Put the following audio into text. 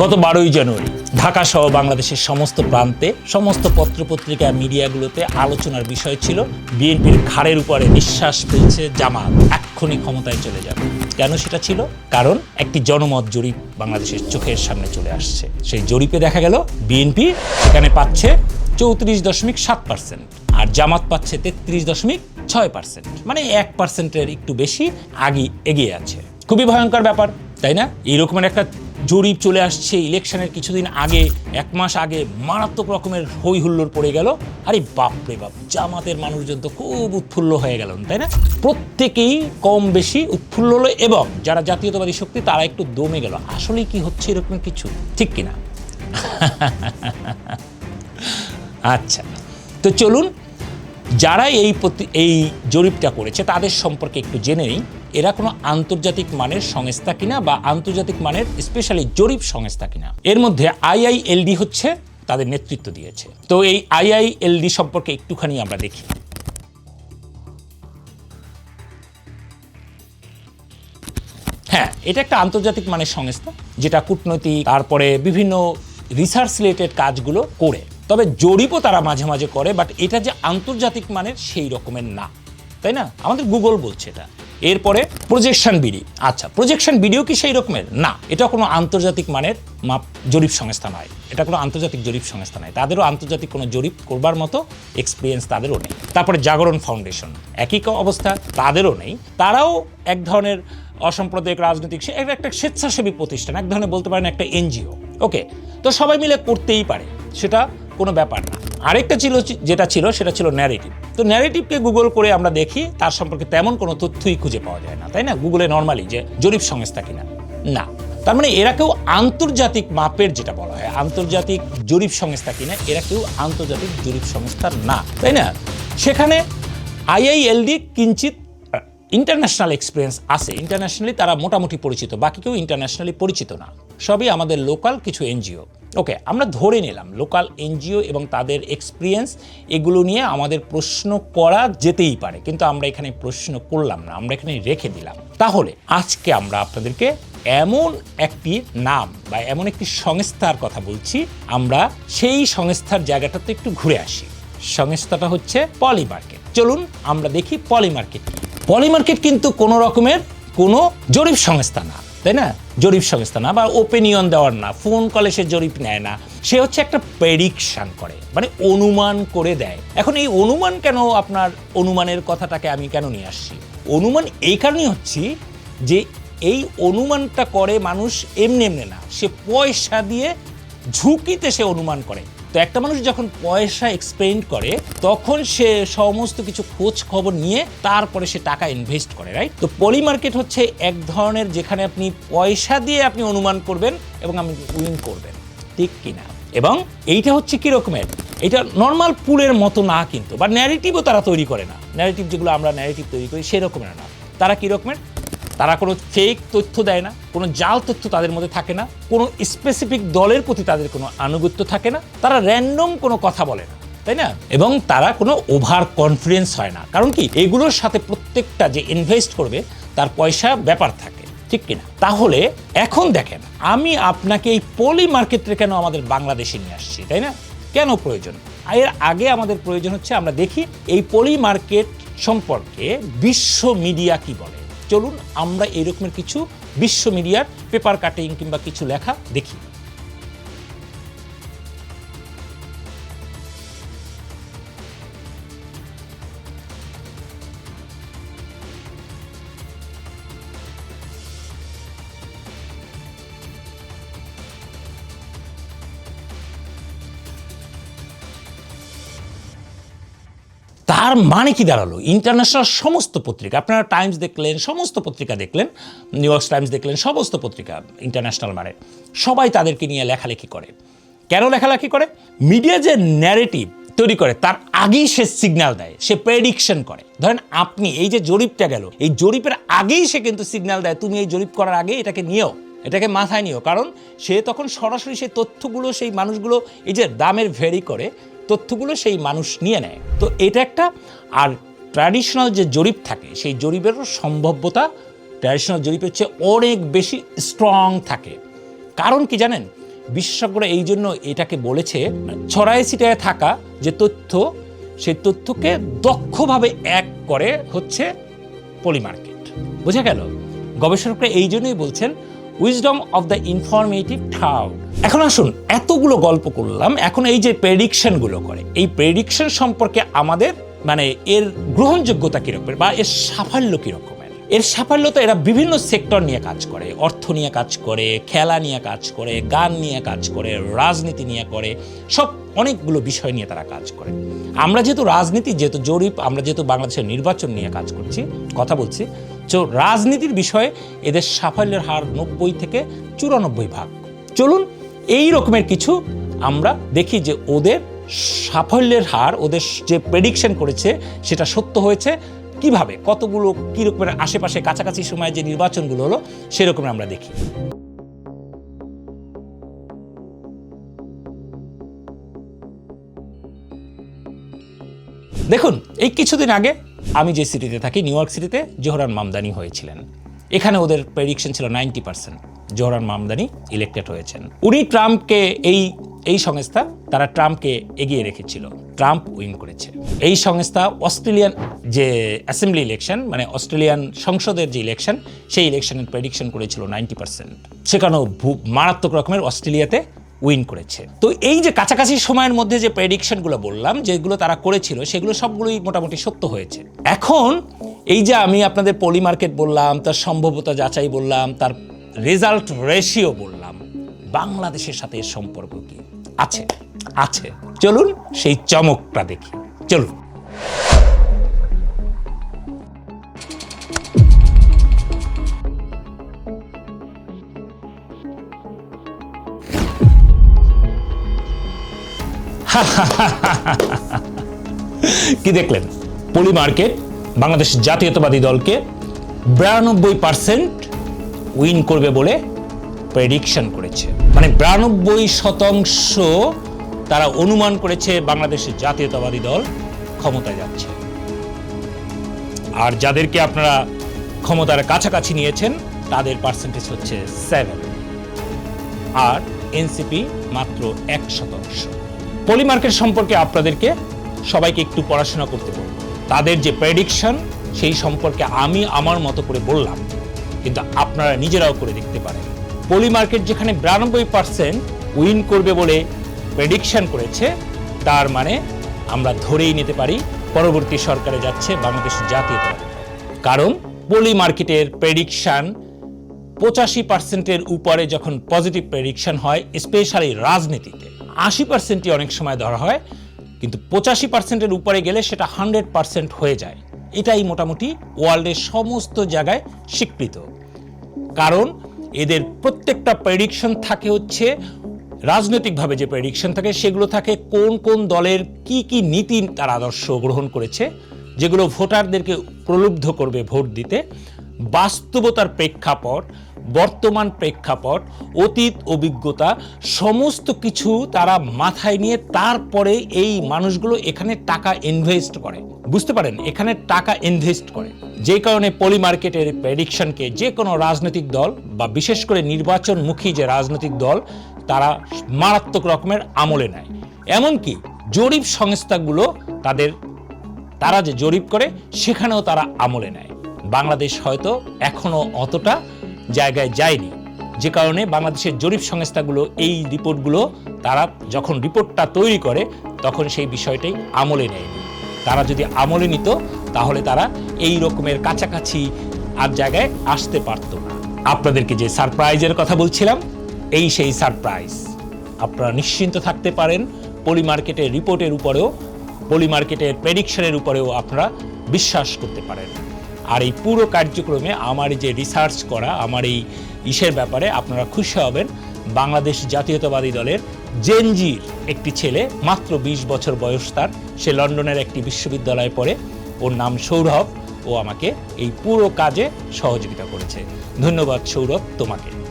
গত 12ই জানুয়ারি ঢাকা সহ বাংলাদেশের সমস্ত প্রান্তে সমস্ত পত্রপত্রিকা মিডিয়াগুলোতে আলোচনার বিষয় ছিল বিএনপির ঘাড়ের উপরে নিঃশ্বাস ফেলছে জামাত, এক্ষুনি ক্ষমতায় চলে যাবে। কেন সেটা ছিল? কারণ একটি জনমত জরিপ বাংলাদেশের চোখের সামনে চলে আসছে। সেই জরিপে দেখা গেল বিএনপি এখানে পাচ্ছে 34.7% আর জামাত পাচ্ছে 33.6%, মানে 1%-এর একটু বেশি এগিয়ে আছে। খুবই ভয়ঙ্কর ব্যাপার, তাই না? এইরকমের একটা জরিপ চলে আসছে ইলেকশনের কিছুদিন আগে, 1 মাস আগে মারাত্মক রকমের হই হুল্লোড় পড়ে গেল। আরে বাপরে বাপ, জামাতের মানুষজন তো খুব উৎফুল্ল হয়ে গেল, তাই না? প্রত্যেকেই কম বেশি উৎফুল্ল হলো এবং যারা জাতীয়তাবাদী শক্তি তারা একটু দমে গেল। আসলে কি হচ্ছে এরকম কিছু, ঠিক কিনা? আচ্ছা, তো চলুন যারা এই জরিপটা করেছে তাদের সম্পর্কে একটু জেনে নিই। এরা কোনো আন্তর্জাতিক মানের সংস্থা কিনা বা আন্তর্জাতিক মানের স্পেশালি জরিপ সংস্থা কিনা। এর মধ্যে আইআইএলডি হচ্ছে তাদের নেতৃত্ব দিয়েছে। তো এই আইআইএলডি সম্পর্কে একটুখানি আমরা দেখি। হ্যাঁ, এটা একটা আন্তর্জাতিক মানের সংস্থা যেটা কূটনৈতিক তারপরে বিভিন্ন রিসার্চ রিলেটেড কাজগুলো করে। তবে জরিপও তারা মাঝে মাঝে করে, বাট এটা যে আন্তর্জাতিক মানের সেই রকমের না, তাই না? আমাদের গুগল বলছে এটা। এরপরে প্রজেকশন বিডি। আচ্ছা, প্রজেকশন বিডিও কি সেই রকমের? না, এটা কোনো আন্তর্জাতিক মানের জরিপ সংস্থা নয়। এটা কোনো আন্তর্জাতিক জরিপ সংস্থা নয়। তাদেরও আন্তর্জাতিক কোনো জরিপ করবার মতো এক্সপিরিয়েন্স তাদেরও নেই। তারপরে জাগরণ ফাউন্ডেশন একই অবস্থা, তাদেরও নেই। তারাও এক ধরনের অসাম্প্রদায়িক রাজনৈতিক একটা স্বেচ্ছাসেবী প্রতিষ্ঠান, এক ধরনের বলতে পারেন একটা এনজিও। ওকে, তো সবাই মিলে করতেই পারে, সেটা কোনো ব্যাপার না। আরেকটা যেটা ছিল সেটা ছিল ন্যারেটিভ। তো ন্যারেটিভকে গুগল করে আমরা দেখি, তার সম্পর্কে তেমন কোনো তথ্যই খুঁজে পাওয়া যায় না, তাই না? গুগলে নর্মালি যে জরিপ সংস্থা কিনা, না। তার মানে এরা কেউ আন্তর্জাতিক মাপের যেটা বলা হয় আন্তর্জাতিক জরিপ সংস্থা কিনা, এরা কেউ আন্তর্জাতিক জরিপ সংস্থা না, তাই না? সেখানে আইআইএলডি কিঞ্চিত ইন্টারন্যাশনাল এক্সপিরিয়েন্স আছে, ইন্টারন্যাশনালি তারা মোটামুটি পরিচিত, বাকি কেউ ইন্টারন্যাশনালি পরিচিত না, সবই আমাদের লোকাল কিছু এনজিও। ওকে, আমরা ধরে নিলাম লোকাল এনজিও এবং তাদের এক্সপিরিয়েন্স, এগুলো নিয়ে আমাদের প্রশ্ন করা যেতেই পারে, কিন্তু আমরা এখানে প্রশ্ন করলাম না, আমরা এখানে রেখে দিলাম। তাহলে আজকে আমরা আপনাদেরকে এমন একটি নাম বা এমন একটি সংস্থার কথা বলছি, আমরা সেই সংস্থার জায়গাটাতে একটু ঘুরে আসি। সংস্থাটা হচ্ছে পলিমার্কেট। চলুন আমরা দেখি পলিমার্কেট কি। পলিমার্কেট কিন্তু কোনো রকমের কোনো জরিপ সংস্থা না, তাই না? জরিপ সংস্থা না বা ওপিনিয়ন দেওয়ার না, ফোন কলে সে জরিপ নেয় না, সে হচ্ছে একটা প্রেডিকশন করে, মানে অনুমান করে দেয়। এখন এই অনুমান কেন, আপনার অনুমানের কথাটাকে আমি কেন নিয়ে আসছি? অনুমান এই কারণেই হচ্ছে যে এই অনুমানটা করে মানুষ এমনি এমনি না, সে পয়সা দিয়ে ঝুঁকিতে সে অনুমান করে। তো একটা মানুষ যখন পয়সা এক্সপেন্ড করে তখন সে সমস্ত কিছু খোঁজ খবর নিয়ে তারপরে সে টাকা ইনভেস্ট করে, রাইট? তো পলিমার্কেট হচ্ছে এক ধরনের যেখানে আপনি পয়সা দিয়ে আপনি অনুমান করবেন এবং আপনি উইন করবেন, ঠিক কিনা? এবং এইটা হচ্ছে কি রকমের, এটা নর্মাল পুলের মতো না কিন্তু, বা ন্যারেটিভও তারা তৈরি করে না। ন্যারেটিভ যেগুলো আমরা ন্যারেটিভ তৈরি করি সেরকমের না। তারা কি রকমের? তারা কোনো ফেক তথ্য দেয় না, কোনো জাল তথ্য তাদের মধ্যে থাকে না, কোনো স্পেসিফিক দলের প্রতি তাদের কোনো আনুগত্য থাকে না, তারা র্যান্ডম কোনো কথা বলে না, তাই না? এবং তারা কোনো ওভার কনফিডেন্স হয় না। কারণ কি, এগুলোর সাথে প্রত্যেকটা যে ইনভেস্ট করবে তার পয়সা ব্যাপার থাকে, ঠিক কিনা? তাহলে এখন দেখেন, আমি আপনাকে এই পলি মার্কেটে কেন আমাদের বাংলাদেশে নিয়ে আসছি, তাই না? কেন প্রয়োজন? এর আগে আমাদের প্রয়োজন হচ্ছে আমরা দেখি এই পলি মার্কেট সম্পর্কে বিশ্ব মিডিয়া কি বলে। চলুন আমরা এরকমের কিছু বিশ্ব মিডিয়ার পেপার কাটিং কিংবা কিছু লেখা দেখি। তার মানে কি দাঁড়ালো? ইন্টারন্যাশনাল সমস্ত পত্রিকা, আপনারা টাইমস দেখলেন, সমস্ত পত্রিকা দেখলেন, নিউ ইয়র্ক টাইমস দেখলেন, সমস্ত পত্রিকা ইন্টারন্যাশনাল মানে সবাই তাদেরকে নিয়ে লেখালেখি করে। কেন লেখালেখি করে? মিডিয়া যে ন্যারেটিভ তৈরি করে তার আগেই সে সিগন্যাল দেয়, সে প্রেডিকশন করে। ধরেন আপনি এই যে জরিপটা গেল, এই জরিপের আগেই সে কিন্তু সিগন্যাল দেয়, তুমি এই জরিপ করার আগে এটাকে নিও, এটাকে মাথায় নিও। কারণ সে তখন সরাসরি সেই তথ্যগুলো, সেই মানুষগুলো এই যে দামের ভেরি করে তথ্যগুলো সেই মানুষ নিয়ে নেয়। তো এটা একটা। আর ট্র্যাডিশনাল যে জরিপ থাকে সেই জরিপেরও সম্ভাব্যতা ট্র্যাডিশনাল জরিপের চেয়ে অনেক বেশি স্ট্রং থাকে। কারণ কি জানেন? বিশেষজ্ঞরা এই জন্য এটাকে বলেছে ছড়ায় ছিটায় থাকা যে তথ্য, সেই তথ্যকে দক্ষভাবে এক করে হচ্ছে পলিমার্কেট। বোঝা গেল? গবেষকরা এই জন্যই বলছেন wisdom of the informative crowd. এখন আসুন, এতগুলো গল্প করলাম, এখন এই যে প্রেডিকশনগুলো করে, এই প্রেডিকশন সম্পর্কে আমাদের মানে এর গ্রহণযোগ্যতা কীরকমের বা এর সাফল্য কীরকমের? এর সাফল্য তো এরা বিভিন্ন সেক্টর নিয়ে কাজ করে, অর্থ নিয়ে কাজ করে, খেলা নিয়ে কাজ করে, গান নিয়ে কাজ করে, রাজনীতি নিয়ে করে, সব অনেকগুলো বিষয় নিয়ে তারা কাজ করে। আমরা যেহেতু রাজনীতি, যেহেতু জরিপ, আমরা যেহেতু বাংলাদেশের নির্বাচন নিয়ে কাজ করছি, কথা বলছি, তো রাজনীতির বিষয়ে এদের সাফল্যের হার 90 থেকে 94 ভাগ। চলুন এই রকমের কিছু আমরা দেখি যে ওদের সাফল্যের হার, ওদের যে প্রেডিকশন করেছে সেটা সত্য হয়েছে কিভাবে, কতগুলো কীরকমের আশেপাশে কাছাকাছি সময়ে যে নির্বাচনগুলো হলো সেরকম আমরা দেখি। দেখুন, এই কিছুদিন আগে আমি যে সিটিতে থাকি, নিউ ইয়র্ক সিটিতে, জোহরান মামদানি হয়েছিলেন। এখানে ওদের প্রেডিকশন ছিল 90% জোহরান মামদানি ইলেক্টেড হয়েছেন। উনি ট্রাম্পকে, এই সংস্থা তারা ট্রাম্পকে এগিয়ে রেখেছিল, ট্রাম্প উইন করেছে। এই সংস্থা অস্ট্রেলিয়ান যে অ্যাসেম্বলি ইলেকশন, মানে অস্ট্রেলিয়ান সংসদের যে ইলেকশন, সেই ইলেকশনের প্রেডিকশন করেছিল 90%। সেখানেও মারাত্মক রকমের অস্ট্রেলিয়াতে উইন করেছে। তো এই যে কাছাকাছি সময়ের মধ্যে যে প্রেডিকশনগুলো বললাম, যেগুলো তারা করেছিল, সেগুলো সবগুলোই মোটামুটি সত্য হয়েছে। এখন এই যে আমি আপনাদের পলিমার্কেট বললাম, তার সম্ভাব্যতা যাচাই বললাম, তার রেজাল্ট রেশিও বললাম, বাংলাদেশের সাথে এর সম্পর্ক কি আছে? আছে। চলুন সেই চমকটা দেখি। চলুন। কি দেখলেন? পলিমার্কেট বাংলাদেশ জাতীয়তাবাদী দলকে 92% উইন করবে বলে প্রেডিকশন করেছে। মানে 92% তারা অনুমান করেছে বাংলাদেশের জাতীয়তাবাদী দল ক্ষমতায় যাচ্ছে। আর যাদেরকে আপনারা ক্ষমতার কাছাকাছি নিয়েছেন তাদের পার্সেন্টেজ হচ্ছে 7, আর এনসিপি মাত্র 1%। পলিমার্কেট সম্পর্কে আপনাদেরকে সবাইকে একটু পড়াশোনা করতে বলব। তাদের যে প্রেডিকশন সেই সম্পর্কে আমি আমার মতো করে বললাম, কিন্তু আপনারা নিজেরাও করে দেখতে পারেন। পলিমার্কেট যেখানে 92% উইন করবে বলে প্রেডিকশন করেছে, তার মানে আমরা ধরেই নিতে পারি পরবর্তী সরকারে যাচ্ছে বাংলাদেশ জাতীয়তাবাদী দল। কারণ পলিমার্কেটের প্রেডিকশন 85%-এর উপরে যখন পজিটিভ প্রেডিকশন হয়, স্পেশালি রাজনীতিতে 80%ই অনেক সময় ধরা হয়, কিন্তু 85%-এর উপরে গেলে সেটা 100% হয়ে যায়। এটাই মোটামুটি ওয়ার্ল্ডের সমস্ত জায়গায় স্বীকৃত। কারণ এদের প্রত্যেকটা প্রেডিকশন থাকে হচ্ছে রাজনৈতিকভাবে যে প্রেডিকশন থাকে, সেগুলো থাকে কোন কোন দলের কি কি নীতি তার আদর্শ গ্রহণ করেছে, যেগুলো ভোটারদেরকে প্রলুব্ধ করবে ভোট দিতে, বাস্তবতার প্রেক্ষাপট, বর্তমান প্রেক্ষাপট, অতীত অভিজ্ঞতা, সমস্ত কিছু তারা মাথায় নিয়ে তারপরে এই মানুষগুলো এখানে টাকা ইনভেস্ট করে। বুঝতে পারেন, এখানে টাকা ইনভেস্ট করে, যে কারণে পলিমার্কেটের প্রেডিকশনকে যে কোনো রাজনৈতিক দল বা বিশেষ করে নির্বাচনমুখী যে রাজনৈতিক দল, তারা মারাত্মক রকমের আমলে নেয়। এমনকি জরিপ সংস্থাগুলো তারা যে জরিপ করে সেখানেও তারা আমলে নেয়। বাংলাদেশ হয়তো এখনো অতটা জায়গায় যায়নি, যে কারণে বাংলাদেশের জরিপ সংস্থাগুলো এই রিপোর্টগুলো তারা যখন রিপোর্টটা তৈরি করে তখন সেই বিষয়টাই আমলে নেয়নি। তারা যদি আমলে নিত তাহলে তারা এই রকমের কাছাকাছি আর জায়গায় আসতে পারত না। আপনাদেরকে যে সারপ্রাইজের কথা বলছিলাম, এই সেই সারপ্রাইজ। আপনারা নিশ্চিন্ত থাকতে পারেন, পলিমার্কেটের রিপোর্টের উপরেও, পলিমার্কেটের প্রেডিকশনের উপরেও আপনারা বিশ্বাস করতে পারেন। আর এই পুরো কার্যক্রমে আমার যে রিসার্চ করা, আমার এই ব্যাপারে আপনারা খুশি হবেন। বাংলাদেশ জাতীয়তাবাদী দলের জেনজির একটি ছেলে, মাত্র 20 বছর বয়স তার, সে লন্ডনের একটি বিশ্ববিদ্যালয়ে পড়ে, ওর নাম সৌরভ। ও আমাকে এই পুরো কাজে সহযোগিতা করেছে। ধন্যবাদ সৌরভ তোমাকে।